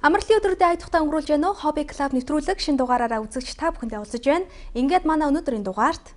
Амралтын өдрүүдэд ая тухтай өнгөрүүлж байна уу? Hobby Club нэвтрүүлэг шинэ дугаараараа үзэгч та бүхэндээ уулзаж байна. Ингээд манай өнөөдрийн дугаарт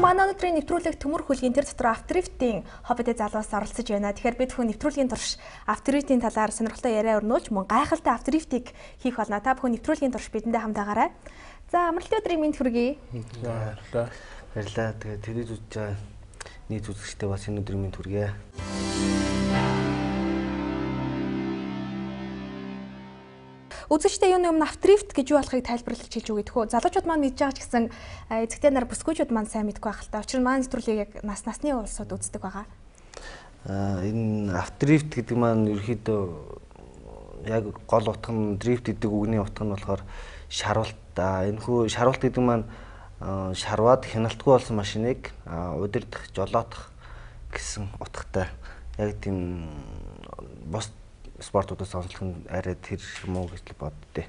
манай өнөөдрийн нэвтрүүлэг төмөр хөлгийн тэр дотор авторифтийн хоббитэй залуус оролцож байна. Тэгэхээр бид бүхэн нэвтрүүлгийн турш авторифтийн талаар сонирхолтой яриа өрнүүлж мөн гайхалтай авторифтийг хийх болно. Та бүхэн нэвтрүүлгийн турш бидэндээ хамтаагаарай. За амралтын өдрийн мэнд хүргэе. Баярлалаа. Тэгээ телевиз үзэж байгаа нийт үзэгчтэй бас энэ өдрийн мэнд хүргэе. Үзэгчтэй юуны өмнө авторифт гэж юу болохыг тайлбарлаж хэлж өгье гэхүү. Залуучууд маань мэдж байгаа ч гэсэн эзэгтэй нар бүсгүйчүүд маань сайн мэдгүй байх л та. Учир нь маань нэвтрүүлгийг яг насны улсууд үздэг байгаа. Энэ авторифт гэдэг маань ерөөхдөө яг гол утга нь дрифт гэдэг үгний утга нь болохоор шарвалт. Энэхүү шарвалт гэдэг маань шарваад хяналтгүй болсон машиныг удирдах, жолоодох гэсэн утгатай. Яг тийм бос спортуудаас онцлог нь арай тэр юм уу гэж боддөө.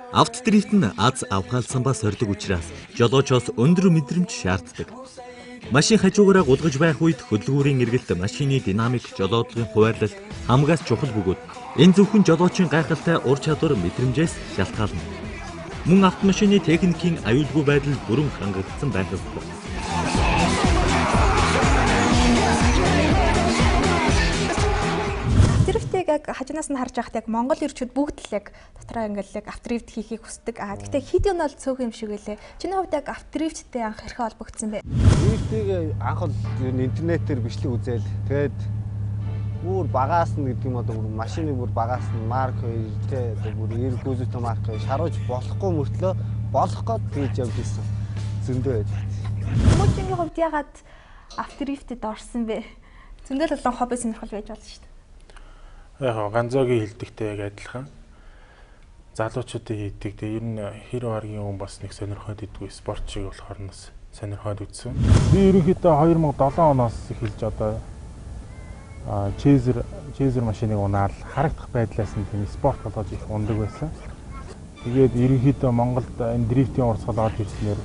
Авторифт нь аз авгаалсан ба сорилог учраас жолоочоос өндөр мэдрэмж шаарддаг. Машин хажуугаараа гулгаж байх үед хөдөлгүүрийн эргэлт, машины динамик, жолоодлогын хуваарлалт хамгаас чухал бөгөөд энэ зөвхөн жолоочийн гайхалтай ур чадвар мэдрэмжээс шалтгаална. Мөн автомашины техникийн аюулгүй байдал бүрэн хангагдсан байх ёстой. Яг хажуунаас нь харж байхад яг Монгол ирчүүд бүгд л яг дотроо ингээл яг авторифт хийхийг хүсдэг. Гэхдээ хэд нь бол цөөх юм шиг байлээ. Чиний хувьд яг авторифттэй анх хэрхэн холбогдсон бэ? Дрифтийг анх бол интернетээр бичлэг үзээд тэгээд бүр багаас нь гэдэг юм одоо бүр машины бүр багаас нь марк 2 тэ бүр эргүүлэлттэй марк 2 шаруулж болохгүй мөртлөө болох гээд хийж явжсэн зөндөө байд. Хүмүүстийн хувьд ягаад авторифтэд орсон бэ? Зөндөө л хобби сонирхол байж болно шүү дээ. Яг ганцоогийн хилдэгтэй яг адилхан. Залуучуудын хийдэг. Тэгээ ер нь хэр баргийн хүн бас нэг сонирхоод идэггүй спорт шиг болохоор нас сонирхоод үзсэн. Би ерөнхийдөө 2007 оноос эхэлж одоо чейзер машиныг унаал харагдах байдлаас нь тийм спорт болгож их ундаг байсан. Тэгээд ерөнхийдөө Монголд энэ дрифтийн урсгал орж ирснээр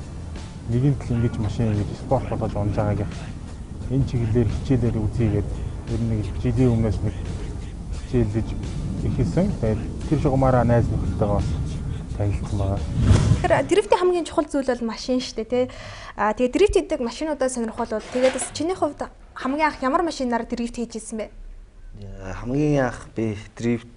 нэгэн тал ингэж машин ингэж спорт болгож унж байгааг энэ чиглэлээр хичээлээр үзьегээд ер нь нэг жилийн өмнөөс нэг хичээлж ихсэн. Тэгээд тэр шугамаараа найз нөхдөйгөө танилцсан байгаа. Тэгэхээр дрифтийн хамгийн чухал зүйл бол машин шүү дээ, тий. Тэгээд дрифт хийдэг машинуудаа сонирхол бол тэгээд бас чиний хувьд хамгийн анх ямар машинаар дрифт хийж ирсэн бэ? Хамгийн анх би дрифт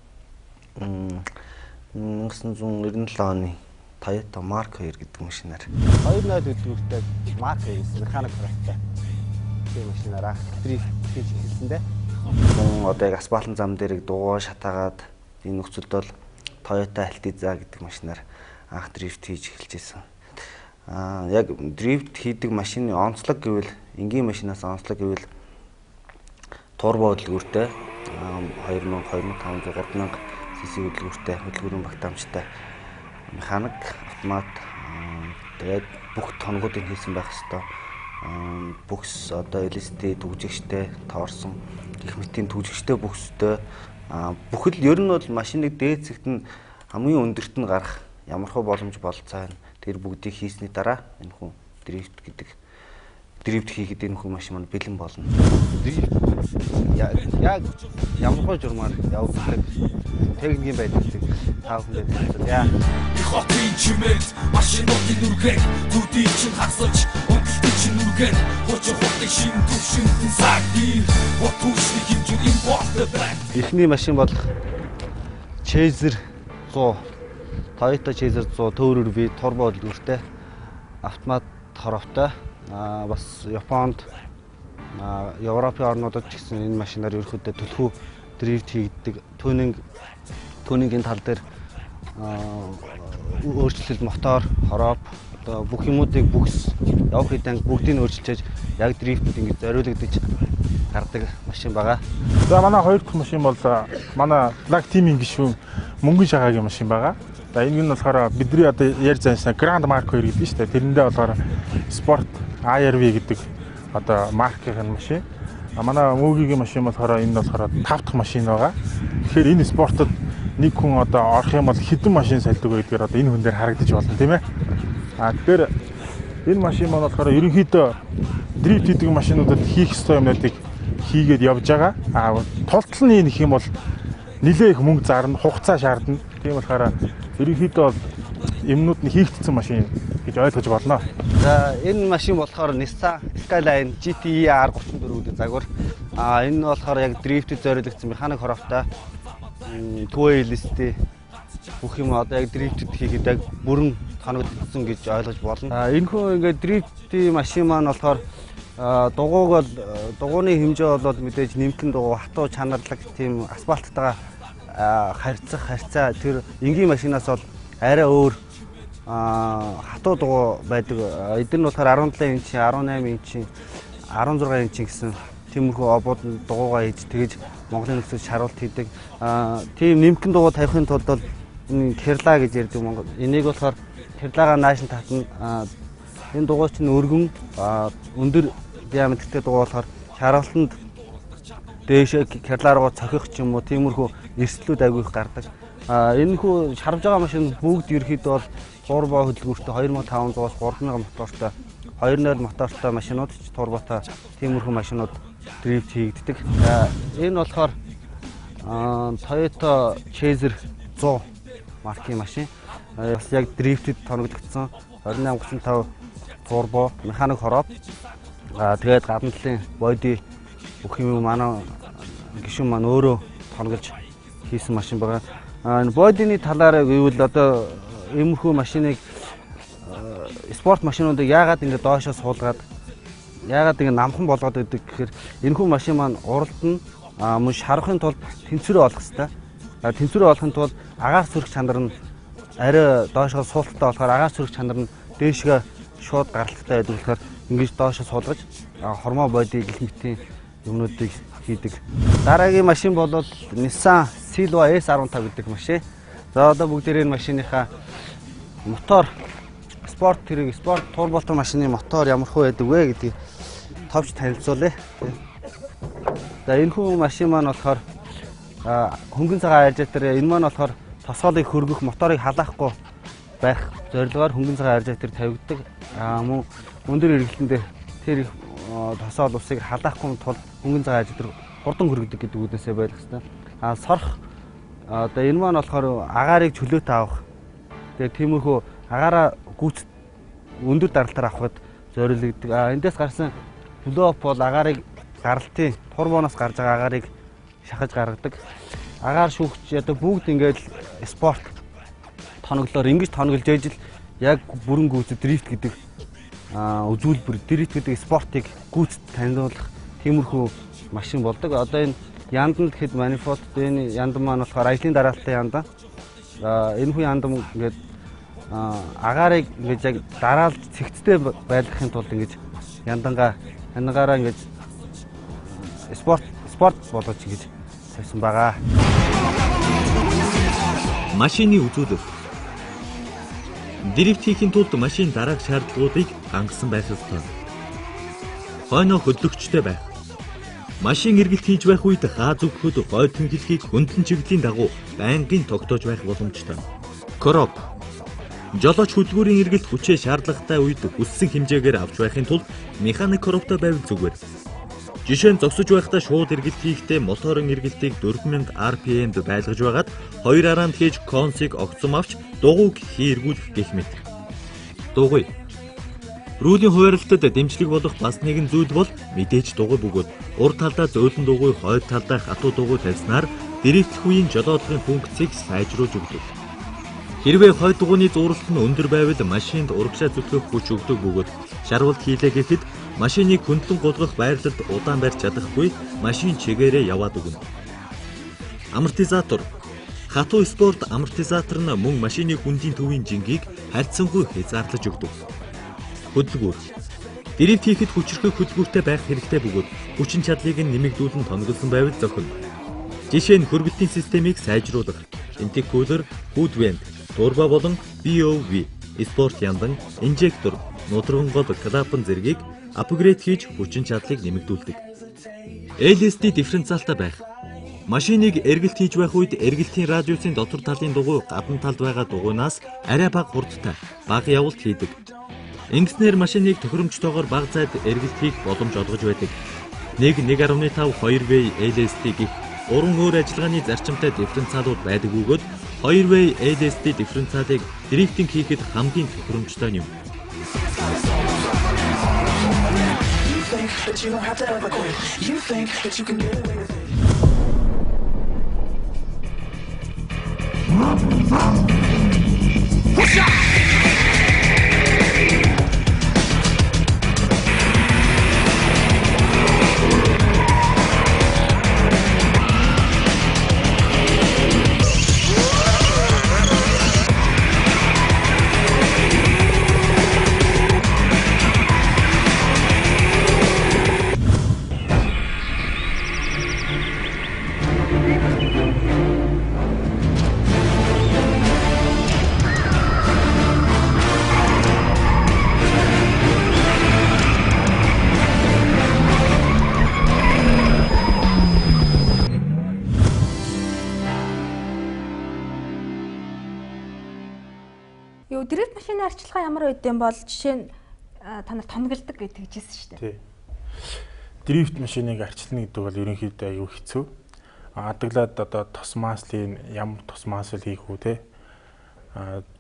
1997 оны Toyota Mark 2 гэдэг машинаар 2.0 хөдөлгөөртэй Mark 2 механик проекттай тийм машинаар анх дрифт хийж эхэлсэн дээ. Одоо яг асфальтын зам дээр дугуй шатаагаад энэ нөхцөлд бол Toyota Altiza гэдэг машинаар анх дрифт хийж эхэлжсэн. Яг дрифт хийдэг машины онцлог гэвэл энгийн машинаас онцлог гэвэл турбо хөдөлгөөртэй 2000, 3000 cc хөдөлгөөрийн багтаамжтай механик автомат тэгээд бүх тоногуудыг хийсэн байх ёстой. Бүкс одоо LSD түгжигчтэй тоорсон гэх мэтийн түгжигчтэй бүкстэй бүхэл ер нь бол машиныг дээд зэгт нь хамгийн өндөрт нь гарах ямархуу боломж болцоо байна. Тэр бүгдийг хийсний дараа энэ хүн дрифт хийхэд энэ хүн машин маань бэлэн болно. Яг ямархуу журмаар явагддаг техникийн байдлыг тав хүндээ танилцуулъя. Хотын чимээд машинуудын нүргэг зүдий чин хасаж өндлөлтийн чин нүргэг хожих хотын шин төвшинтэн сагдир хотушны хэмжүүр импорт байна. Эхний машин бол Chaser 100 Toyota Chaser 100 төөрөөр би турбо хөдөлгөөртэй автомат хоровтой бас Японд Европын орнуудад ч гэсэн энэ машинаар ерөөхдөө төлхөө дрифт хийгддэг. Түүнийгийн тал дээр өөрчлөлт мотор, хорооп одоо бүх юмуудыг бүгс явах хэдэн бүгдийг өөрчилж яг дрифтэд ингэж зориулагдаж гардаг машин байгаа. За манай хоёр дахь машин бол манай Black Team-ийн гишүүн Мөнгөн Шагагийн машин байгаа. За энэ нь болохоор бидний одоо ярьж байгаа Grand Mark 2 гэдэг нь шүү дээ. Тэрэндээ болохоор Sport IRV гэдэг одоо маркийн машин. Манай Мөнгөгийн машин болохоор энэ болохоор 5 дахь машин байгаа. Тэгэхээр энэ спортод нэг хүн одоо орох юм бол хэдэн машин салдаг вэ гэдгээр одоо энэ хүн дээр харагдаж болно тийм ээ. Тэгэхээр энэ машин маань болохоор ерөнхийдөө дрифт хийдэг машинуудад хийх ёстой юмнуудыг хийгээд явж байгаа. Тултал нь нэх юм бол нэлээ их мөнгө зарна, хугацаа шаардна. Тийм болохоор ерөнхийдөө юмнууд нь хийгдсэн машин гэж ойлгож болно. За энэ машин болохоор Nissan Skyline GT R34 гэдэг загвар. Энэ нь болохоор яг дрифтэд зориулагдсан механик хорофтой. Two-way листтэй бүх юм одоо яг дрифтэд хийхэд яг бүрэн хоногдсон гэж ойлгож болно. Энэ хөө ингээд дрифтийн машин маань болохоор дугууны хэмжээ бол мэдээж нэмтэн дугуй хатуу чанарлаг тийм асфальттайгаа харьцаа тэр энгийн машинаас бол арай өөр хатуу дугуй байдаг. Эдгээр нь болохоор 17 инч, 18 инч, 16 инч гэсэн тиймэрхүү обууд дугуйгаа хийж тэгэж Монголын нөхцөл шаруулт хийдэг. Тийм нэмтэн дугуй тавихын тулд бол энэ Керла гэж ярьдаг Монгол. Энийг болохоор Керлагаа наашин татна. Энэ дугуй чинь өргөн өндөр диаметртэй дугуй болохоор шаруултанд дээшээ Керла руу цохих ч юм уу тиймэрхүү эрсдлүүд аягүй их гардаг. Энэ хүү шарвж байгаа машин бүгд ерөөхдөө бол турбо хөдөлгөөртэй 2500-аас 3000 мотортой 2.0 мотортой машинууд ч турботой тиймэрхүү машинууд дрифт хийгддэг. Энэ болохоор Toyota Chaser 100 маркийн машин. Бас яг дрифтэд тоногдсон 2835 турбо механик хорооп. Тэгээд гадна талын боди бүх юм манай гишүүн маань өөрөө тоногж хийсэн машин байгаа. Бодины талаар гэвэл одоо иймэрхүү машиныг спорт машинуудыг яагаад ингэ доошоо суулгаад яагаад ингэ намхан болгоод өгдөг гэхээр энэхүү машин маань уралд нь мөн шарахын тулд тэнцвэрээ олох хэрэгтэй. Тэнцвэрээ олохын тулд агаас сөрөх чанар нь арай доошоо суулттай болохоор агаас сөрөх чанар нь дээшгээ шууд гаралттай байдаг болохоор ингэж доошоо суулгаж хормоо боди гэх мэтийн юмнуудыг хийдэг. Дараагийн машин бол Nissan Silva S15 гэдэг машин. За одоо бүгдээрээ энэ машиныхаа мотор спорт турболтор машины мотор ямар хөө байдаг вэ гэдгийг товч танилцуулъя. За энэ хүн машин маань болохоор хөнгөн цагаан аржаатар энэ маань болохоор тосгоолыг хөргөх моторыг халаахгүй байх зорилгоор хөнгөн цагаан аржаатар тавигддаг. Мөн өндөр эргэлтэндээ тэр их тосгоол усыг халаахгүй тул хөнгөн цагаан аржаатар хурдан хөргөдөг гэдэг үгнээсээ байх хэрэгтэй. Сорох одоо энэ маань болохоор агаарыг чөлөөтэй авах. Тэгээ тиймэрхүү агаараа гүйц өндөр даралтаар авахд зориулагддаг. Эндээс гарсан флоп бол агаарыг гаралтын турбоноос гарч байгаа агаарыг шахаж гаргадаг. Агаар шүүгч одоо бүгд ингээд спорт тоноглоор ингэж тоноглож ээж л яг бүрэн гүйцэд дрифт гэдэг үзүүлбэр дрифт гэдэг спортыг гүйцэд таниулах тиймэрхүү машин болдог. Одоо энэ яндан гэхэд манифест энэ яндан маань болохоор ажлын дараалттай яндан. Энэ хүн яндан ингээд агаарыг ингэж яг дараалж цэгцтэй байлгахын тулд ингэж яндангаараа ингэж спорт болгож ингэж тавьсан байгаа. Машины үзүүлэлт. Дрифт хийхин тулд машин дараах шаардлагуудыг хангасан байх ёстой. Хойноо хөдлөгчтэй байх. Машин эргэлт хийж байх үед хаа зүгхүүд гой тэнхлэгийг хөндлөн чиглэлийн дагуу байнгын тогтоож байх боломжтой. Кроп. Жолооч хөдөлгүүрийн эргэлт хүчээ шаардлагатай үед хүссэн хэмжээгээр авч байхын тулд механик короптой байвал зүгээр. Жишээ нь зогсож байхдаа шууд эргэлт хийхдээ моторын эргэлтийг 4000 RPM-д байлгаж байгаад 2 араанд хийж консыг огцом авч дугуйг хийргүүлэх гэх мэт. Дугуй. Рүүлийн хуваарлалтад дэмжлэг болох бас нэгэн зүйл бол мэдээж дугуй бөгөөд ур талдаа зөөлөн дугуй, хойд талдаа хатуу дугуй тавьснаар дрифтлэх үеийн жолоодлогын функцийг сайжруулж өгдөг. Хэрвээ хойд дугуйны зууралт нь өндөр байвал машинд урагшаа зүтгэх хүч өгдөг бөгөөд шарвалт хийлээ гэхэд машиныг хөндлөн гулгах байрлалд удаан барьж чадахгүй машин чигээрээ яваад өгнө. Амортизатор. Хатуу спорт амортизатор нь мөн машины хүндийн төвийн жингийг харьцангуй хязгаарлаж өгдөг. Хөдөлгүүр. Дрифт хийхэд хүчрхэг хөдөлгүүртэй байх хэрэгтэй бөгөөд хүчин чадлыг нь нэмэгдүүлэн тоногдсон байвал зохино. Жишээ нь хөргөлтийн системийг сайжруулах, интекулер, хүүдвэнд, турбо болон BOV, спорт яндан, инжектор, нутрган гол клапан зэргийг апгрейд хийж хүчин чадлыг нэмэгдүүлдэг. LSD дифференциалтай байх. Машиныг эргэлт хийж байх үед эргэлтийн радиусын дотор талын дугуй гадна талд байгаа дугуйнаас арай бага хурдтай бага явалт хийдэг. Ингэснээр машиныг тохиромжтойгоор бага зайд эргэлт хийх боломж олгож байдаг. 1.5 2-way LSD гэх уран өөр ажиллагааны зарчимтай дифференциалууд байдаг бөгөөд 2-way LSD дифференциалыг дрифтинг хийхэд хамгийн тохиромжтой юм. Дрифт машины арчилгаа ямар байдсан бол жишээ нь та нар тоногддог гэж хэлжсэн шүү дээ. Тий. Дрифт машиныг арчилна гэдэг бол ерөнхийдөө аюу хэцүү. Адаглаад одоо тос маслын ямар тос масл хийх үү те.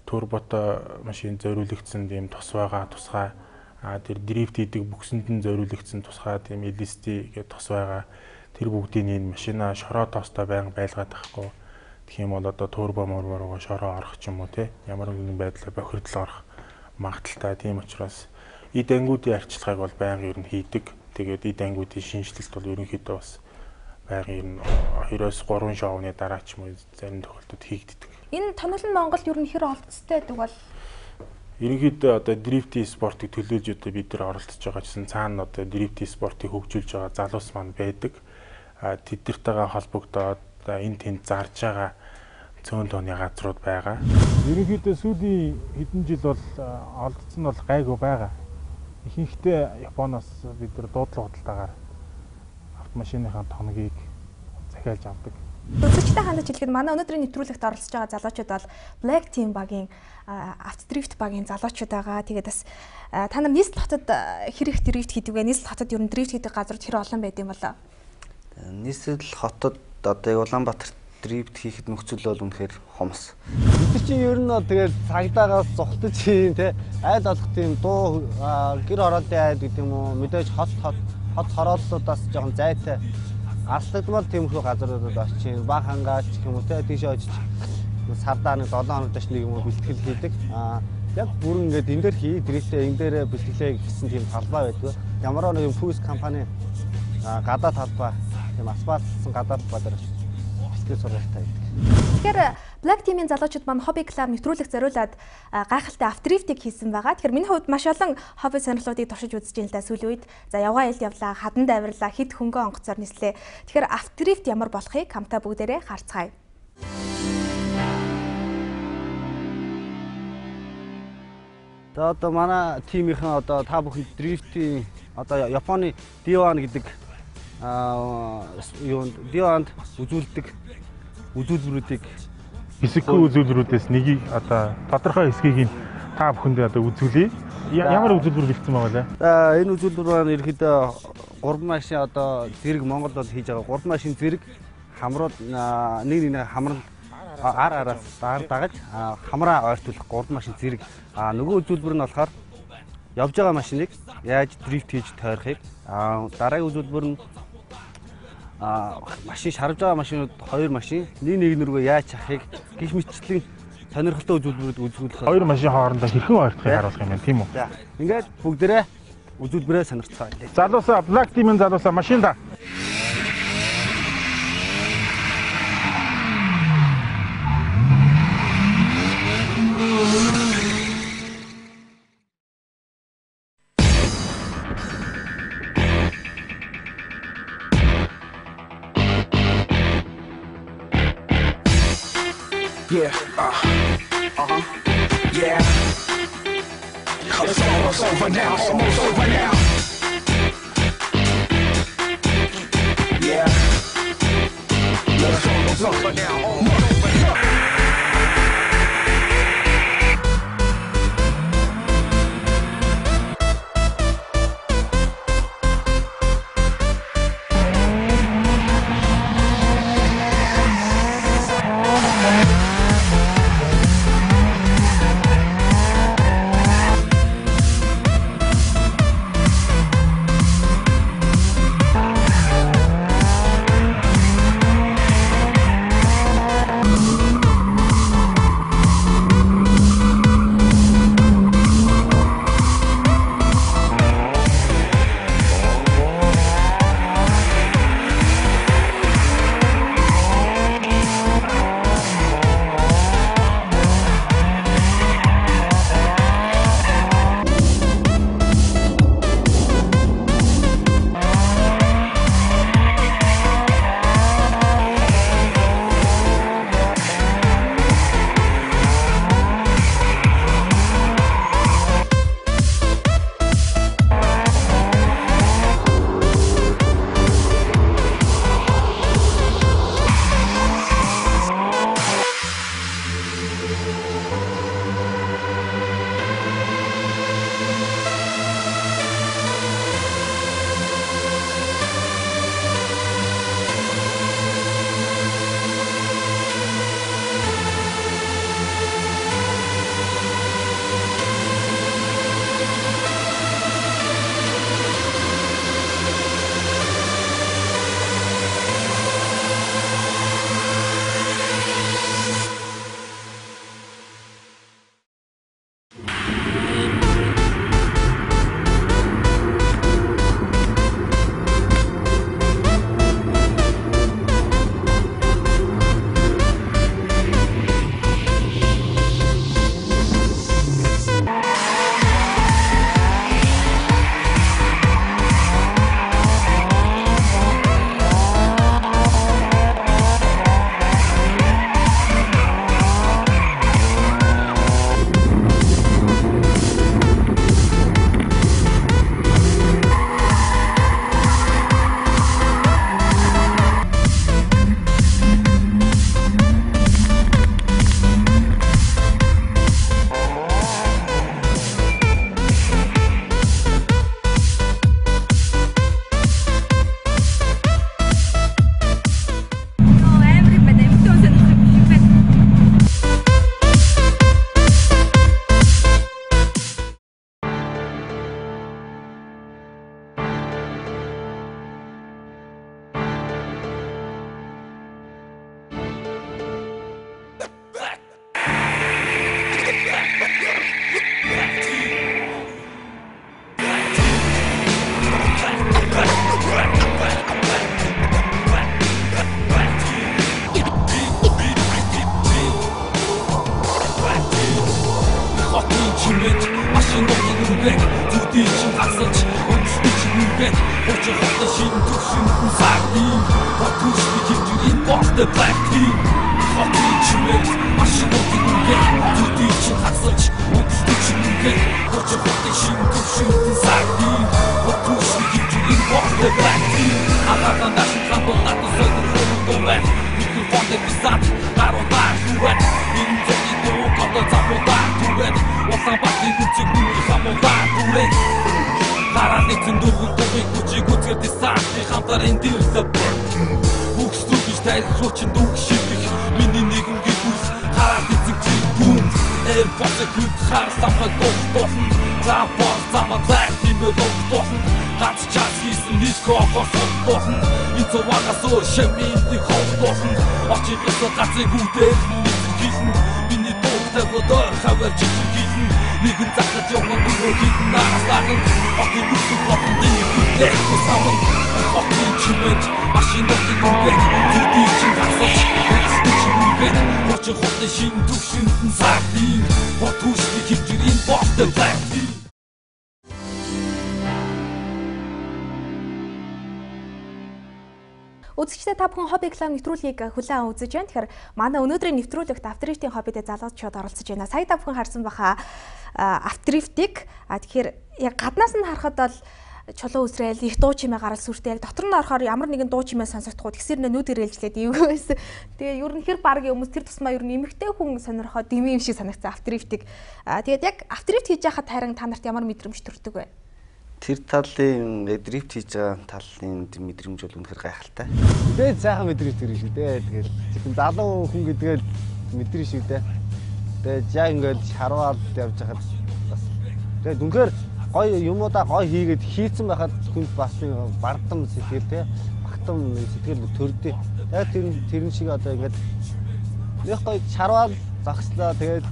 Турбото машин зориулагдсан тийм тос байгаа тусгай тэр дрифт хийдэг бүксэнд нь зориулагдсан тусгай тийм LSD гэдэг тос байгаа. Тэр бүгдийг энэ машина шороо тоостой байнга байлгаад байхгүй. Тэгэх юм бол одоо турбо морвороо шороо орох ч юм уу те ямар нэгэн байдлаар бохирдол орох магадaltaй. Тийм учраас эд ангуудын арчилгааг бол байнга ер нь хийдэг. Тэгээд эд ангуудын шинжилэлт бол ерөнхийдөө бас байнга ер нь 2-3 шоуны дараа ч юм уу зарим тохиолдолд хийгддэг. Энэ тоноглон Монголд ер нь хэр олдцтой гэдэг бол ерөнхийдөө одоо дрифтийн спортыг төлөөлж одоо бид нар оролцож байгаа гэсэн цаана одоо дрифтийн спортыг хөгжүүлж байгаа залуус маань байдаг. Тэднэртэйгээ холбогдоод энэ тэнд зарж байгаа цөөн тооны газрууд байгаа. Ерөнхийдөө сүүлийн хэдэн жил бол олдсон бол гайгүй байгаа. Ихэнхдээ Японоос бид нар дуудлага худалдаагаар автомашиныхаа тоногийг захиалж авдаг. Үзэгчтэй хандаж хэлэхэд манай өнөөдрийн нэвтрүүлэгт оролцож байгаа залуучууд бол Black Team багийн автодрифт багийн залуучууд байгаа. Тэгээд бас та нар нийслэл хотод хэрэг дрифт хийдэг вэ? Нийслэл хотод ер нь дрифт хийдэг газрууд хэр олон байд юм болоо? Нийслэл хотод одоо Улаанбаатар дрифт хийхэд нөхцөл бол үнэхээр хомс. Бид чинь ер нь тэгээд цагдаагаас зогтож чинь те айл олох тийм дуу гэр ороодын айл гэдэг юм уу мэдээж хот хорооллуудаас жоохон зайтай алслагдмал тиймэрхүү газруудад очиж баг хангаач гэх юм уу те тийшээ очиж сардаа нэг 7 хоног даш нэг юм уу бэлтгэл хийдэг. Яг бүрэн ингээд энэ дээр хий дрифтээ энэ дээр бэлтгэлээ гэсэн тийм талбай байдаг. Ямар нэг фүүс компани гадаад талбай тийм асфальтсан гадаад талбай дээр бэлтгэл сургалтаа хийдэг. Тэгэхээр Black Team-ийн залуучууд маань хобби клуб нэвтрүүлэг зориулаад гайхалтай автодрифтийг хийсэн байгаа. Тэгэхээр миний хувьд маш олон хобби сонирхлуудыг туршиж үзэж байна л да сүүлийн үед. За яваа ил явлаа, хадан давирлаа, хэд хөнгөн онгоцоор нислээ. Тэгэхээр автодрифт ямар болохыг хамтаа бүгдээрээ харцгаая. За одоо манай тимийнхэн одоо та бүхэн дрифтийн одоо Японы D1 гэдэг D1-д үзүүлдэг үзүүлбэрүүдийг хэсэггүй үзүүлбэрүүдээс нэгийг одоо тодорхой хэсгийг нь та бүхэндээ одоо үзүүлье. Ямар үзүүлбэр бэлдсэн байгаа вэ? Энэ үзүүлбэр маань ерөөхдөө 3 машин одоо зэрэг Монголд бол хийж байгаа 3 машин зэрэг хамрууд нэг хамрал араас дагаж хамраа ойртуулах 3 машин зэрэг нөгөө үзүүлбэр нь болохоор явж байгаа машиныг яаж дрифт хийж тойрохыг дараагийн үзүүлбэр нь машин шарвж байгаа машинууд 2 машин нэг рүүгээ яаж чахахыг гих мэтчлэн сонирхолтой үзүүлбэрүүд үзүүлэх. 2 машин хоорондоо хэрхэн ойртохыг харуулах юм байна тийм үү? За ингээд бүгдээрээ үзүүлбэрээ сонирхцгаа. Залуусаа Black Team-ийн залуусаа машин да. Yeah. Yeah. It's almost over now. Almost over now. Yeah. It's almost over now. Almost over now. Үзэгчдээ та бүхэн хобби клуб нэвтрүүлгийг хүлээн аван үзэж байна. Тэгэхээр манай өнөөдрийн нэвтрүүлэгт авторифтийн хоббидээ залуучууд оролцож байна. Сая та бүхэн харсан баха авторифтик. Тэгэхээр яг гаднаас нь харахад бол чулуу үсрээл их дуу чимээ гарал сүртэй. Яг дотор нь орохоор ямар нэгэн дуу чимээ сонсогдохгүй тэгсэр нүд ирээлжлээд ивгүй байсан. Тэгээ ер нь хэр багийн хүмүүс тэр тусмаа ер нь эмэгтэй хүн сонирхоод дими юм шиг санагцсан авторифтик. Тэгээд яг авторифт хийж байхад харин та нарт ямар мэдрэмж төрдөг вэ? Тэр талын дрифт хийж байгаа талын мэдрэмж бол үнэхээр гайхалтай. Тэгээд сайхан мэдрэмж төрнө шүү дээ. Тэгээд зөвхөн залуу хүн гэдгээл мэдрэн шүү дээ. Тэгээд яг ингээд шарваад явж хахад бас тэгээд үнэхээр гоё юмудаа гоё хийгээд хийцэн байхад хүнд бас бардам сэтгэл те багтам сэтгэл төрдөө. Яг тэрэн шиг одоо ингээд нэг гоё шарваад загслаа тэгээд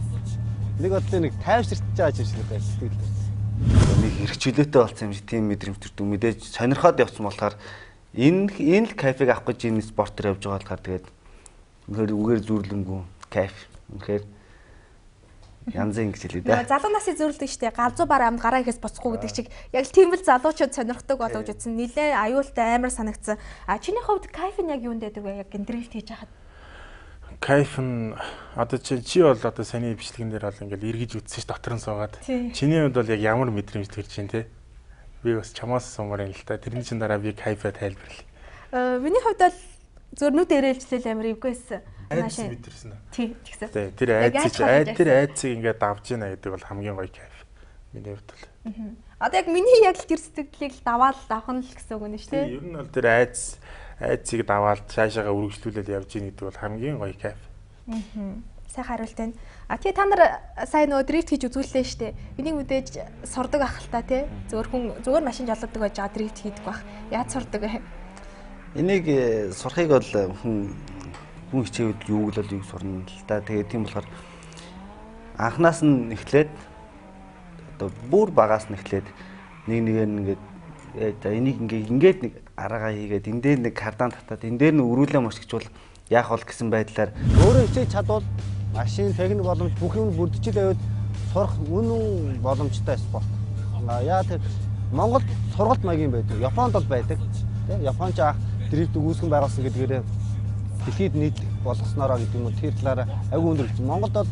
нэг бодлоо нэг тайвширч байгаа юм шиг байна сэтгэл. Нэг хэрэгчлөөтэй болсон юм шиг тийм мэдрэмж төрдөг. Мэдээж сонирхоод явсан болохоор энэ л кайфыг авах гэж энэ спортоор явж байгаа болохоор тэгээд үнэхээр үгээр зүрлэмгүй кайф. Үнэхээр янзын гэж хэлээ дээ. Залуу насын зөвлөдөг штэ галзуу бараа амд гараа ихэс боцохгүй гэдэг шиг яг тийм л залуучууд сонирхдаг болов гэж утсан. Нилээ аюултай амар санагдсан. Чиний хувьд кайф нь яг юунд байдаг вэ? Яг дрифт хийж хахад. Кайф нь одоо чи бол одоо саний бичлэгэн дээр бол ингээл эргэж үтсэн ш дотор нь суугаад. Чиний хувьд бол яг ямар мэдрэмж төрж чинь те? Би бас чамаас суумаар юм л та. Тэрний чин дараа би кайфаа тайлбарлая. Миний хувьд бол зөрнүүд эрэлжлэл амар ивгүйсэн. Айц мэдэрсэн үү? Тийм тэгсэн. Тэр айцыг ингээд давж ийна гэдэг бол хамгийн гоё кайф. Миний хувьд бол. Одоо яг миний яг л тэр сэтгэлийг л даваад авах нь л гэсэн үг нь шүү дээ. Ер нь бол тэр айцыг даваад цаашаага үргэлжлүүлээд явж ийн гэдэг бол хамгийн гоё кайф. Сайхан хариулт байна. Тэгээ та нар сайн нөгөө дрифт хийж үзүүллээ шүү дээ. Энийг мэдээж сурдаг ах л та тий. Зүгээр машин жолоодог байж байгаа дрифт хийдэг байх. Яаж сурдаг вэ? Энийг сурахыг бол хүн хичээвэл юу л юу сурна л да. Тэгээд тийм болохоор анханаас нь эхлээд одоо бүр багаас нь эхлээд нэг ингээд энийг ингээд нэг араагаа хийгээд энэ дээр нэг кардан татаад энэ дээр нь өрүүлээ мөшгчвол яах бол гэсэн байдлаар өөрөө хичээж чадвал машин техник боломж бүх юм бүрдчил аваад сурах үнэн боломжтой спорт. Яа тэр Монголд сургалт маягийн байдаг. Японд бол байдаг. Тийм Японч ах дрифт үүсгэн байгуулсан гэдгээр дэлхийд нийт болгоснороо гэдэг юм уу тэр талаараа агүй өндөрлөж. Монголд бол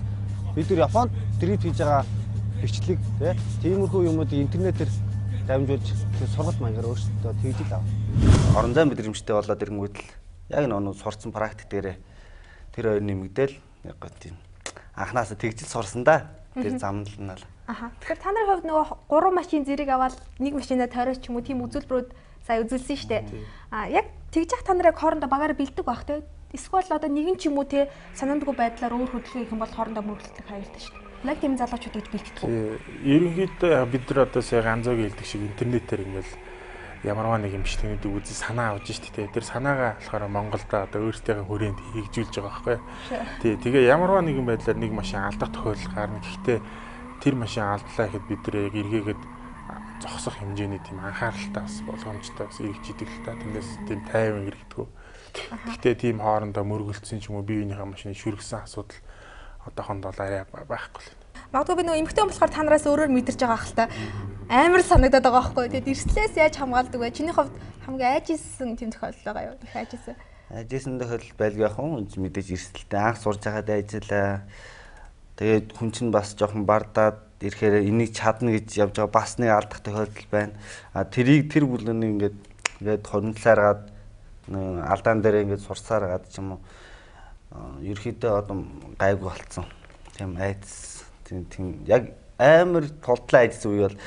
бид нар Японд дрифт хийж байгаа бичлэг тиймэрхүү юмнуудыг интернетээр дамжуулж сургалт маягаар өөрсдөө тэгж л авах. Орон зай мэдрэмжтэй болоод ирэнгүүт л яг нэг сурцсан практик дээрээ тэр хоёр нэмэгдээл яг гоо тийм анханасаа тэгжил сурсан да. Тэр замнална л. Тэгэхээр та нарын хувьд нөгөө 3 машин зэрэг аваад нэг машинаа тойрооч ч юм уу тийм үзүүлбэрүүд сая үзүүлсэн шүү дээ. Яг тэгж явах та нарыг хоорондоо багаараа бэлдэг байх те. Эсвэл одоо нэгэн ч юм уу те санаандгүй байдлаар өөр хөдөлгөөн их юм бол хоорондоо мөрөлдөх хаялтай шүү дээ. Яг тийм залуучууд гэж бэлтгэх үү? Ерөнхийдөө бид нар одоо сая ганцог хэлдэг шиг интернетээр ингээл ямарваа нэг юм бичлэгнүүдийг үзээ санаа авч штэ. Тэр санаагаа болохоор Монголд одоо өөрсдийнхээ хүрээнд хэрэгжүүлж байгаа байхгүй. Тэгээ ямарваа нэгэн байдлаар нэг машин алдах тохиолдол гарна. Гэхдээ тэр машин алдлаа гэхэд бид нэр яг эргээгээд зогсох хэмжээний тийм анхааралтай бас болгоомжтой бас эргэжидэг л та. Тэндээс тийм тайван эргэдэг. Гэхдээ тийм хоорондоо мөргөлдсөн ч юм уу бие биенийхээ машины шүргсэн асуудал одоохондоо арай байхгүй л. Магадгүй би нөгөө эмэгтэй болохоор та нараас өөрөөр мэдэрч байгаа хэл та. Амар санагдаад байгаа байхгүй. Тэгээд эрслээс яаж хамгаалдаг вэ? Чиний хувьд хамгийн айжсэн тийм тохиолдол байгаа юу? Их айжсэн. Айжсэн тохиолдол байлгүй яах вэ? Мэдээж эрсдэлтэй анх сурж байгаад айжлаа. Тэгээд хүн чинь бас жоохон бардаад ирэхээр энийг чадна гэж явж байгаа бас нэг алдах тохиолдол байна. Тэр бүлэний ингээд хондлааргаад алдаан дээр ингээд сурсаар гад ч юм уу. Ерхийдөө одоо гайгүй болцсон. Тийм айц тийм яг амар толтлоо айдсан үе бол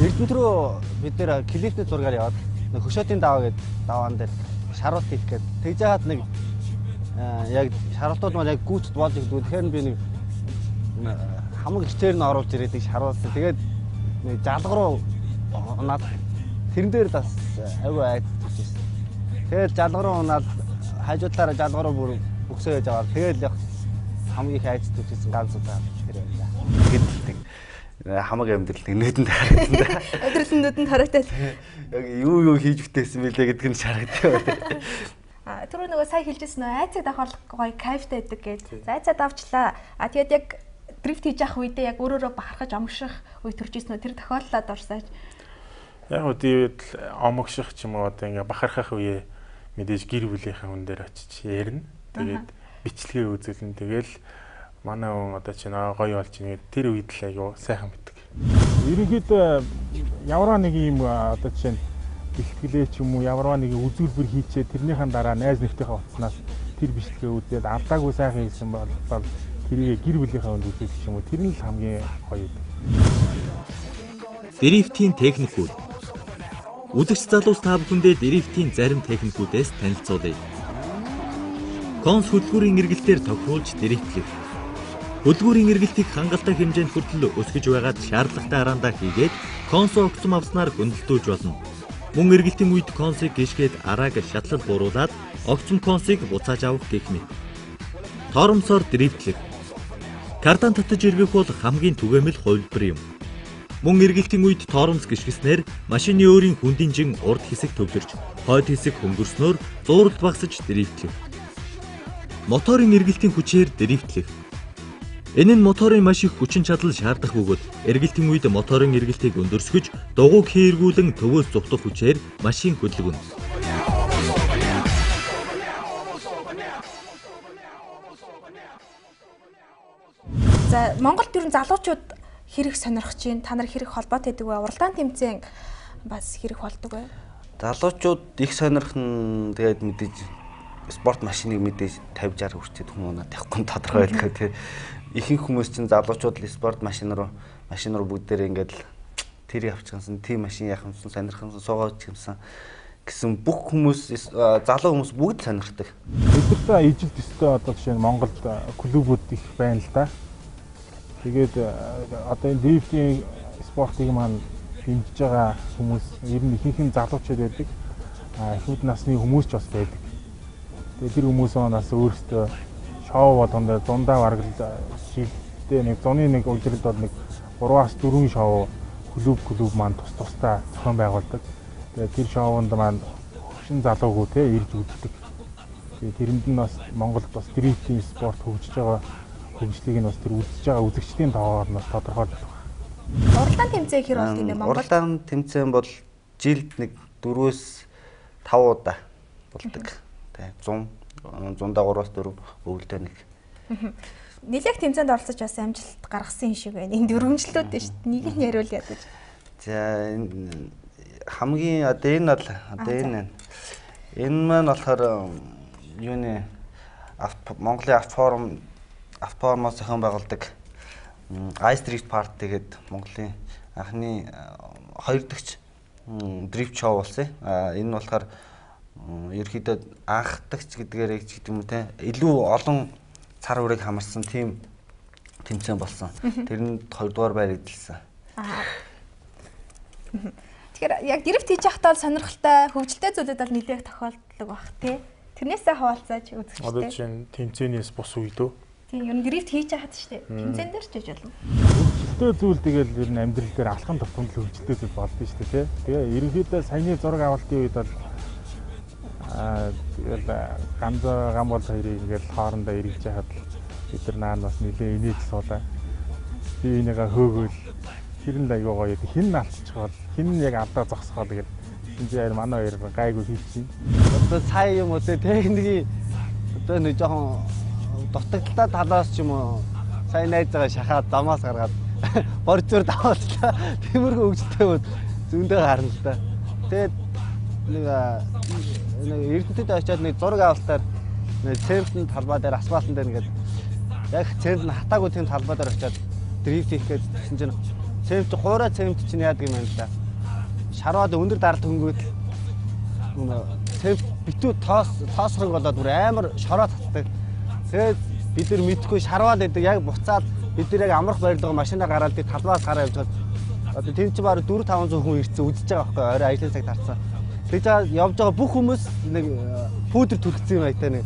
Эрдэнэт рүү бид нэр клипний зургаар яваад хөшөөтийн даваа гэдэг даваан дээр шаруулт хийх гээд тэгж яагаад нэг яг шаруултууд маань яг гүйцэд болж ирдэг. Тэгэхээр би нэг хамаг хичээр нь оруулж ирээд шаруулсан. Тэгээд нэг жалга руу унаад тэрэн дээр бас аюу айдчихсэн. Тэгээд жалга руу унаад хажуудлаараа жалга руу бүр бөксөө яаж аваад тэгээд хамгийн их айдчихсэн ганц удаа тэр байлаа. Гэдэлдэг хамаг амьдрал нөдөнд харагдсан да. Амьдрал нөдөнд харагдаад. Яг юу хийж бүтээсэн бэлээ гэдг нь шарагддаг. Тэр нөгөө сая хэлжсэн нөө айцыг давхар гоё кайфтай байдаг гэж. За айцаа давчлаа. Тэгээд яг дрифт хийж явах үедээ яг өөрөөрөө бахархаж омгших үе төрж ирсэн үү? Тэр тохиолдлоод орсаач. Яг үгүй омгших ч юм уу одоо ингээ бахархах үе мэдээж гэр бүлийнхээ хүн дээр очиж ярина. Тэгээд бичлэгээ үзүүлнэ. Тэгэл манай хүн одоо чинь гоё болж ингээд тэр үед л аягүй сайхан мэддэг. Ерөнхийдөө ямар нэг юм одоо чинь бэлтгэлээ ч юм уу ямар нэг үзүүлбэр хийчээ тэрнийхэн дараа найз нөхдөйхөө утаснаас тэр бичлэгээ үзээд алдаагүй сайхан хийсэн бол тэрийг гэр бүлийнхээ хүнд үзүүлэх юм уу тэр нь л хамгийн гоё. Дрифтийн техникүүд. Үзэгч залуус та бүхэндээ дрифтийн зарим техникүүдээс танилцуулъя. Конс хөдөлгүүрийн эргэлтээр тохируулж дрифтлэх. Хөдөлгүүрийн эргэлтийг хангалттай хэмжээнд хүртэл өсгөж байгаад шаардлагатай хараандаа хийгээд консоо огцом авснаар хөндлөлтүүлж болно. Мөн эргэлтийн үед консыг гიშгээд арааг шатлал бууруулад огцом консыг буцааж авах гэх мэт. Торомсоор дрифтлэх. Кардан татаж эргэх бол хамгийн түгээмэл хувилбар юм. Мөн эргэлтийн үед торомс гიშгэснээр машины өөрийн хүндинжин урд хэсэг төвлөрч, хойд хэсэг хөнгөрснөөр зууралт багасж дрифтлэх. Моторын эргэлтийн хүчээр дрифтлэх. Энэ нь моторын маш их хүчин чадал шаардах бөгөөд эргэлтийн үед моторын эргэлтийг өндөрсгөж, дугуйг хийргүүлэн төвөөс зүхтах хүчээр машин хөдөлгөнө. За Монголд ер нь залуучууд хэрэг сонирхож байна. Та нар хэрэг холбоотой байдаг вэ? Уралдаан тэмцээн бас хэрэг болдог вэ? Залуучууд их сонирхно. Тэгээд мэдээж спорт машиныг мэдээж 50-60 хүрчээд хүмүүс тавихгүй тодорхой байлгаа тий. Ихэнх хүмүүс чинь залуучууд л спорт машин руу бүгдээр ингээд тэр явчихсан, тийм машин яах юмсан, сонирхсан, суугаад юмсан гэсэн бүх хүмүүс залуу хүмүүс бүгд сонирхдаг. Өдөртөө ижил төстэй одоо жишээ нь Монголд клубүүд их байна л да. Тэгээд одоо энэ дрифтийн спортыг маань хэмжиж байгаа хүмүүс ер нь ихэнх нь залуучууд байдаг. Ихүүд насны хүмүүс ч бас байдаг. Тэгээд тэр хүмүүсээ нас өөрсдөө шоу болгоно дундаа бараг шилдтэй нэг зуны нэг үйлдвэрлэлд бол нэг 3-аас 4 шоу клуб маань тусдаа зохион байгуулдаг. Тэгээд тэр шоунд маань хөшин залуугүй те ирж үздэг. Тэгээд тэрэнд нь бас Монголд бас дрифтийн спорт хөгжиж байгаа хөгжлийг нь бас тэр үзэж байгаа үзэгчдийн тоогоор нь тодорхойлдог. Уралдаан тэмцээн хэр болт юм бэ Монголд? Уралдаан тэмцээн бол жилд нэг 4-5 удаа болдог. Тэ 100-100-аа 3-аас 4 өвөлдөө нэг. Нилээх тэмцээнд оролцож бас амжилт гаргасан юм шиг байна. Энд өргөмжлүүд дээ шүү дээ. Нэг нь яриул ядаж. За хамгийн одоо энэ маань болохоор юуны Монголын автоформоос зохион байгуулдаг Ice Drift Party гэдэг Монголын анхны 2 дахь дрифт шоу болсон. Энэ нь болохоор ерөөхдөө анх дахь гэдгээр ч гэдэг юм те илүү олон цар хүрэг хамарсан тийм тэмцээн болсон. Тэр нь 2 дугаар байр эзэлсэн. Тэгэхээр яг дрифт хийж байхдаа сонирхолтой хөгжилтэй зүйлүүд бол нэлээх тохиолддог баг тий. Тэрнээсээ хаваалцаж үзэгчтэй. Одоо чинь тэмцээнээс бус үедөө. Тийм ер нь дрифт хийж байхад шүү дээ. Тэмцээн дээр ч хийж болно. Хөгжилтэй зүйл тэгэл ер нь амьдрал дээр алхам тутамд хөгжилтэй зүйл болдсон шүү дээ тий. Тэгээ ерөнхийдөө саяны зураг авалтын үед бол тэгэл гам бол хоёрыг ингээл хоорондоо эргэж яхад бид нар наанаас нэлээ инээж суулаа. Би энийгээ хөөгөөл тэр нь аягүй гоё. Хин нь алдчихвал хин нь яг алдаа зогсгоо тэгэл энэ дээр манай хоёр гайгүй хийчихин. Одоо сая юм уу те техникийн одоо нэг жоохон дутагдaltaа талаас ч юм уу сая найз байгаа шахаад замаас гаргаад борцоор даваалчлаа. Тиймэрхүү хөгжилтэй бод зөндөө харна л та. Тэгээд нэг эрдэнэтэд очиад нэг зураг авалтаар нэг цементний талбай дээр асфальтан дээр ингээд яг цемент нь хатаагүй тийм талбай дээр очиад дрифт хийх гэж тэгсэн чинь цемент хуурай цемент чинь яадаг юм байна л да. Шарваад өндөр даралт хөнгөөд цемент битүү тоосрог болоод бүр амар шороо татдаг. Тэгээд бид нар мэдхгүй шарваад байдаг яг буцаад бид нар яг амрах байрлал машинаа гараад тэр талбаас гараа явж одоо тийм ч баг 400-500 хүн ирсэн үзэж байгаа байхгүй орой аялал цаг тарцсан. Тэгж явж байгаа бүх хүмүүс нэг пүүдэр түрхсэн юм байтай нэг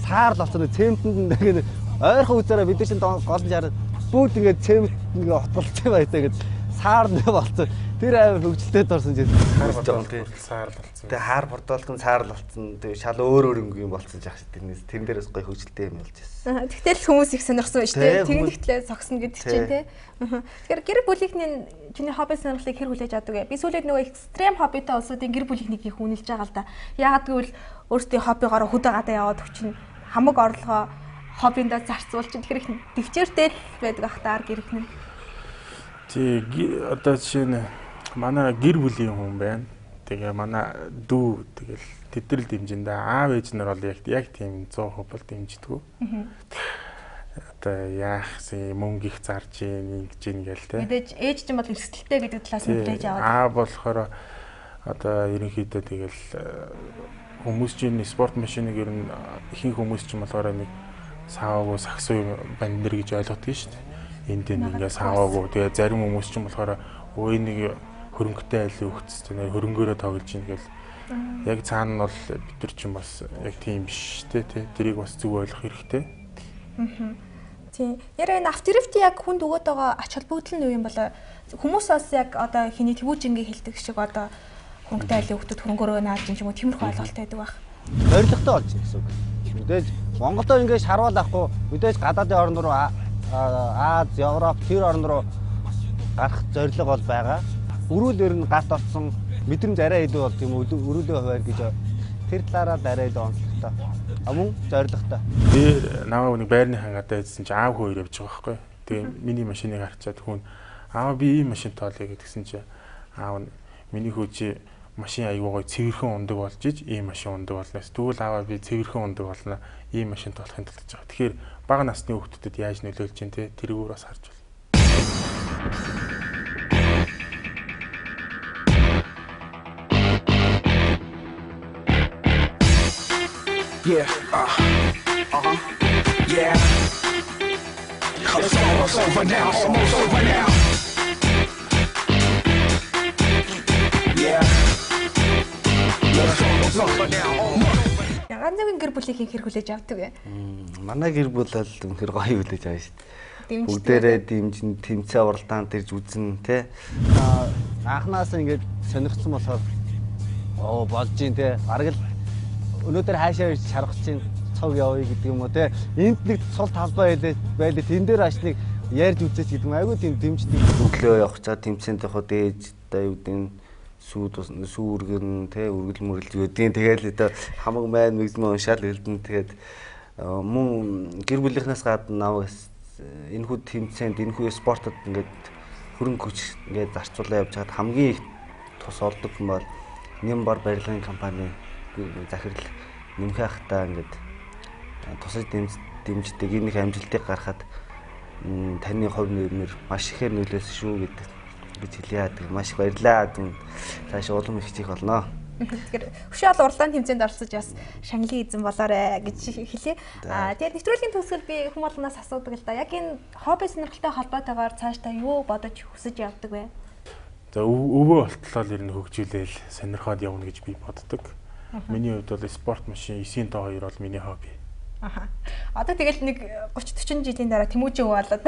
саар л болсон цементэнд нэг ойрхон үзээрээ бид чинь гол жараад бүгд ингээд цемент нэг хотболцсон байтай гэдэг саард болцсон. Тэр амар хөвгөлтэй дорсон ч саар болцсон. Тэгээ хаар бордоолгон саарл болцсон. Тэгээ шал өөр юм болцсон жаах шиг тэрэн дээрээс гоё хөвгөлтэй юм болж байсан. Тэгтэл хүмүүс их сонирхсон байж тээ. Тэгнэгтлээ согсно гэдэг чинь тээ. Тэгэхээр гэр бүлийнхний чиний хобби сонирхлыг хэр хүлээж авдаг вэ? Би сүүлд нөгөө экстрем хоббитой улсуудын гэр бүлийнхнийг их үнэлж байгаа л да. Яагаад гэвэл өөрсдийн хоббигоор хөдөө гадаа яваад өчнө хамаг орлогоо хоббиндаа зарцуулж тэгэхээр их төвчээртэй байдаг ахтаар гэрх нь. Тий одоо жишээ нь манай гэр бүлийн хүн байна. Тэгээ манай дүү тэгэл тэтгэл дэмжиндээ аав ээж нар бол яг тийм 100% бол дэмждэг. Одоо яах вэ? Мөнгө их зарж ингэж гээл те. Мэдээж ээж чинь бол эрсдэлтэй гэдэг талаас нь хүлээж аваад. Аа болохоор одоо ерөнхийдөө тэгэл хүмүүс чинь спорт машиныг ер нь ихэнх хүмүүс чинь болохоор нэг сааваагүй сагсуу бандер гэж ойлгодог шүү дээ. Энд ингээ сааваагүй. Тэгээ зарим хүмүүс чинь болохоор өө нэг хөрөнгөтэй айлын өгцөс нэр хөрөнгөөрөө тоглож ийн гэл яг цаана нь бол бид нар чинь бас яг тийм биш те тэрийг бас зөв ойлгох хэрэгтэй. Тийм. Яраа энэ авторифт яг хүнд өгöd байгаа ач холбогдол нь юу юм бол хүмүүс бас яг одоо хиний төвүүжингээ хэлдэг шиг одоо хөнгөтэй айлын өгтөд хөрөнгөөрөө нааж юм ч юм уу тиймэрхүү ойлголттой байдаг байх. Зоригтой болж байна гэсэн үг. Мэдээж Монголоо ингээд шарвал авахгүй мэдээж гадаадын орн руу Аз, Европ тэр орн руу гарах зорилго бол байгаа. Өрөөлөөр нь гарт орсон мэдрэмж арай илүү бол тийм өрөөлөө хуваар гэж тэр талаараа арай илүү онцлогтой. Мөн зоригтой. Тэр наваа нэг байрны хангатай идсэн чи аав хоёр явж байгаа байхгүй. Тэгээ миний машиныг харчаад хүн аав би ийм машин тоолъё гэдгсэн чи аав нь миний хөөч машин аягүй гоё цэвэрхэн ундаг болж иж ийм машин ундаг болноос тэгвэл аваа би цэвэрхэн ундаг болно ийм машин тоолохын тулд гэж байгаа. Тэгэхээр бага насны хүүхдүүдэд яаж нөлөөлж чинь те тэрүүгээр бас харж байна. Yeah, yeah. It's almost over now, almost over now. Yeah. It's almost over now. Ганцхан гэр бүлийг хэр хүлээж авдаг вэ? Манай гэр бүл бол үнэхээр гоё хүлээж аваа шүү дээ. Бүгдээрээ дэмжин тэмцээ уралдаанд ирж үзэн те. Анханаас ингээд сонирхсан болохоор болж гин те. Бараг л өнөөдөр хаашаа ирж шаргах чинь цог явъя гэдэг юм уу те. Энд нэг цул талбай байлээ. Тэн дээр ашныг ярьж үзээч гэдэг юм. Айгүй тийм дэмждэг. Өглөө явах цаа тэмцээнд явах дээж та юу гэдэг сүүргэн те үргэл мөрлж үүдийн тэгэл одоо хамаг майн мэгзмэн уншаал хэлдэн тэгээд мөн гэр бүлийнхнээс гадна наваас энэ хүү тэмцээнд энэ хүү спортод ингээд хөрөнгө хүч ингээд зарцуулаад явж хаад хамгийн их тус олдог юм бол Нямбар барилгын компани захирал нэмэх хахтаа ингээд тусаж дэмждэг энэ их амжилтыг гаргахад таны хувь нэмэр маш ихээр нөлөөсөн шүү гэдэг гэж хэлье. Маш их баярлаа. Цааш улам их хийх болно. Тэгэхээр хөшөөл уралдаан тэмцээнд оролцож бас шанглын эзэн болоорой гэж хэлье. Тэгээд нэвтрүүлгийн төгсгөл би хүн болгоноос асуудаг л да. Яг энэ хобби сонирхолтой холбоотойгоор цаашдаа юу бодож хүсэж явдаг вэ? За өвөө болтлоо ер нь хөгжүүлээл сонирхоод явна гэж би боддог. Миний хувьд бол спорт машин 9-2 бол миний хобби. Одоо тэгэл нэг 30-40 жилийн дараа Тэмүүжин болоод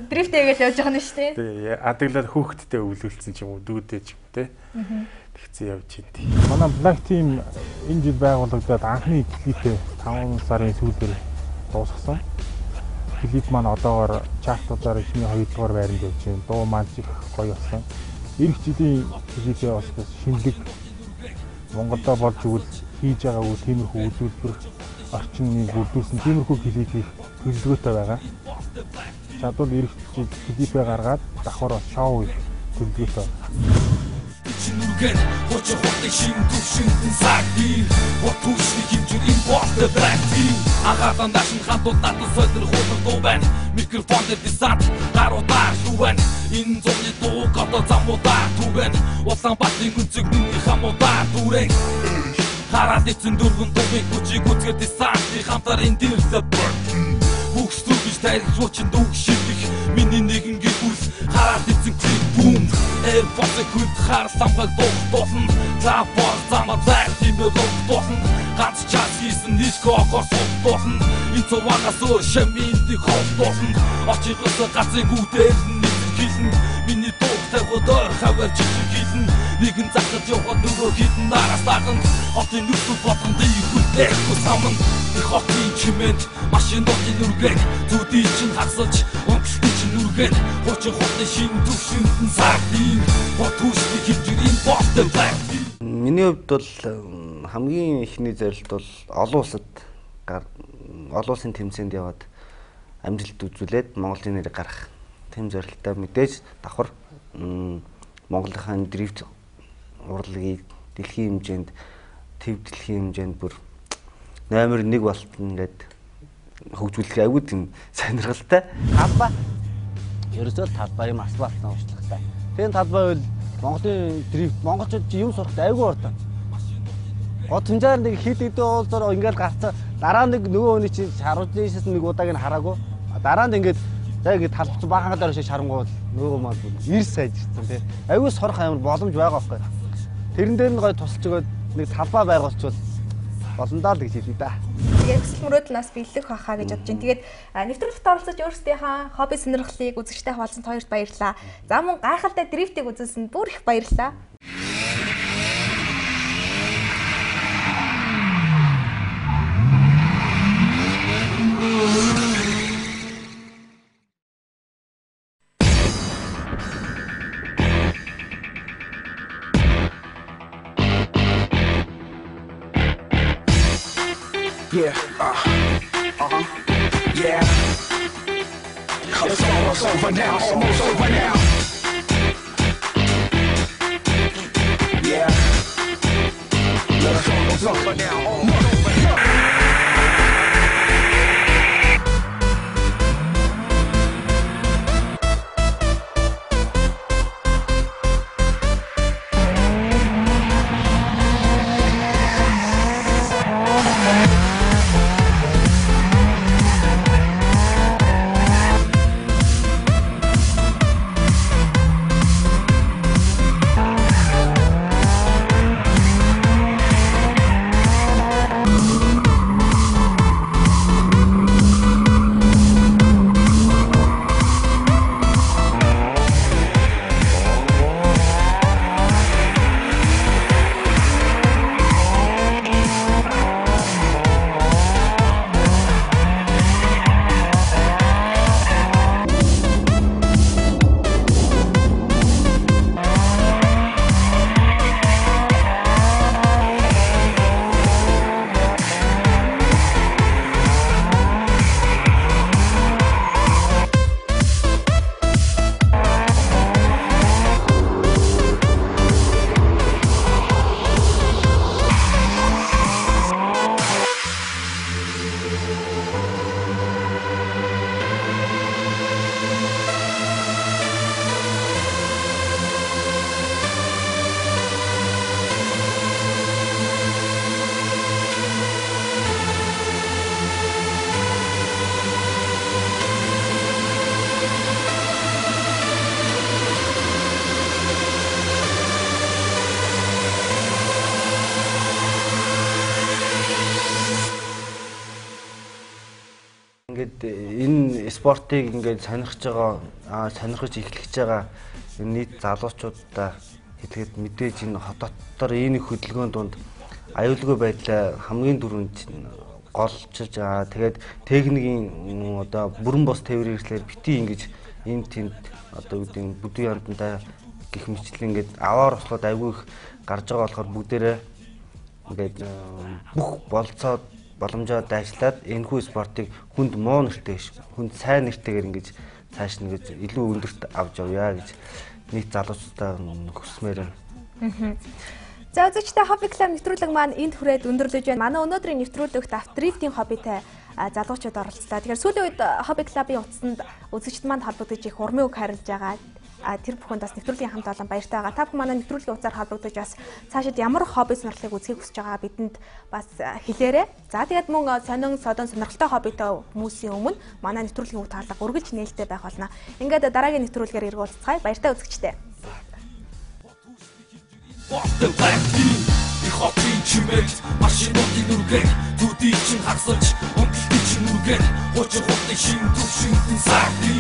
дрифт хийгээл явж байгаа нь шүү дээ. Тий. Адаглаад хөөхтдээ өвлүүлсэн ч юм уу дүүдээ ч юм те. Тэгсэн явж байна тий. Манай Black Team энэ жил байгуулагдаад анхны клипээ 5 сарын сүүлээр дуусгасан. Клип маань одоогоор чартуудаар ихний 2 дугаар байранд явж байна. Дуу маань их гоё болсон. Ирэх жилийн клипээ бас шинэлэг Монголда болж өгөл хийж байгаагүй тиймэрхүү үзүүлбэр орчныг бүрдүүлсэн тиймэрхүү клипийг төлөвлөгөөтэй байгаа. Чадвал ирэх жил клипээ гаргаад давхар шоу төлөвлөгөөтэй. Нүргэн хочо хотыг шин төвшинтэн сагди вот түшний хэмжүүр импорт Black Team агаатан дашин хатууд татан сойдэр хуулар дуу байна микрофон дээр десант гаруудаар шүүвэн энэ зовны дуу гадаа замуудаар түгэн Улаанбаатарын гүнзэг нүний хамуудаар дүрэн хараад эцэн дөрвөн дуугийн хүчийг үзгээд десантын хамтар энэ дэрсэ бүгсдүү биш тарихуучин дүүг шилдэх миний нэгэн гэрүүс хараад эцэн клип бум Фосыг хүнд харсамгал дуустуулна Запор замаа зайр тиймээ дуустуулна Ганц час хийсэн нишкоогоор суустуулна Энэ цувагаас шаминдик хоолтуулна Очигоос гацын гүдээр нийцэр хийлэн Миний дуу тавихудаар хавар жижиг хитэн нэгэн захад яваад нөгөө хитэн нараас таганд хотын нүгдүү болгондын хүлээхгүй саман их хотын чимээнд машинуудын нүргэн зүдий чинь хасалж өмчлөж нүргэн хуучин хотын шин төвшөнд сагдин хот хүчний хэмжээ импортер black. Миний хувьд бол хамгийн ихний зорилт бол олон улсын тэмцээнд яваад амжилт үзүүлээд Монголын нэрийг гаргах. Тэм зорилттой мэдээж давхар Монголынхаа дрифт урлагийг дэлхийн хэмжээнд бүр номер 1 болтон ингээд хөгжүүлэх аюул тийм сонирхолтой. Талбай. Ерөөсөө талбай юм асфальтнаа уучлахтай. Тэгээд талбай бол Монголын дрифт монголчууд юм сурахт аюул уртаа. Гол хэмжээр нэг хит хэдэн уулзаар ингээд гарцаа дараа нэг нөгөө хүний чинь шаруудынээс нэг удааг нь хараагүй. Дараа нь ингээд за ингээд талбц баахан дээр шиг шарангуул нөгөө мал ирс сайжирсан тий. Аюул сорох амар боломж байгаа байхгүй. Тэрэн дээр нь гоё тусалж өгөөд нэг талбай байгуулчихвал болондоо л гэж хэлээ да. Тэгээд хүсэл мөрөөдөл нас биелэх байхаа гэж бодож байна. Тэгээд нэвтрүүлэгт оролцож өөрсдийнхээ хобби сонирхлыг үзэгчтэй хуваалцсан хоёрт баярлалаа. За мөн гайхалтай дрифтийг үзүүлсэнд бүр их баярлалаа. Yeah, yeah. It's almost over now, almost over now. Yeah. It's almost over now, almost over now. Ингээд энэ спортыг ингээд сонирхож эхлэж байгаа нийт залуучуудаа хэлгээд мэдээж энэ хот дотор энэ хөдөлгөөнд донд аюулгүй байдлаа хамгийн түрүүнд голчилж байгаа. Тэгээд техникийн одоо бүрэн бос тээвэр хэрэглээр бити ингэж энэ тэнд одоо үүдийн бүдүүн яндаа гих мэтлэн ингээд аваар ослоод аюулгүй их гарч байгаа болохоор бүгдээрээ ингээд бүх болцоод боломжоо дайшлаад энэхүү спортыг хүнд муу нэртэй хүнд сайн нэртэйгээр ингэж цааш нэгж илүү өндөрт авч явъя гэж нийт залуучуудаа хүсмээр байна. За үзэгчтэй хобби клуб нэвтрүүлэг маань энд хүрээд өндөрлөж байна. Манай өнөөдрийн нэвтрүүлэгт авторифтийн хоббитай залуучууд оролцлоо. Тэгэхээр сүүлийн үед хобби клубын утсанд үзэгчд маань холбогдож их урмын үг харилж байгаа. Тэр бүхэнд бас нэвтрүүлгийн хамт олон баяртай байгаа. Та бүхэн манай нэвтрүүлгийн утсаар холбогдож бас цаашид ямар хобби сонирхлыг үзхийг хүсэж байгаа бидэнд бас хэлээрэй. За тэгээд мөн содон сонирхолтой хоббитой хүмүүсийн өмнө манай нэвтрүүлгийн үг таалга үргэлж нээлттэй байх болно. Ингээд дараагийн нэвтрүүлгээр эргүүлцгаая. Баяртай үзэгчтэй. Хотын чимээд машинуудын нүргэн зүдий чинь хагсалж өмчлөж нүргэн хуучин хотын шин төвшөнд сагд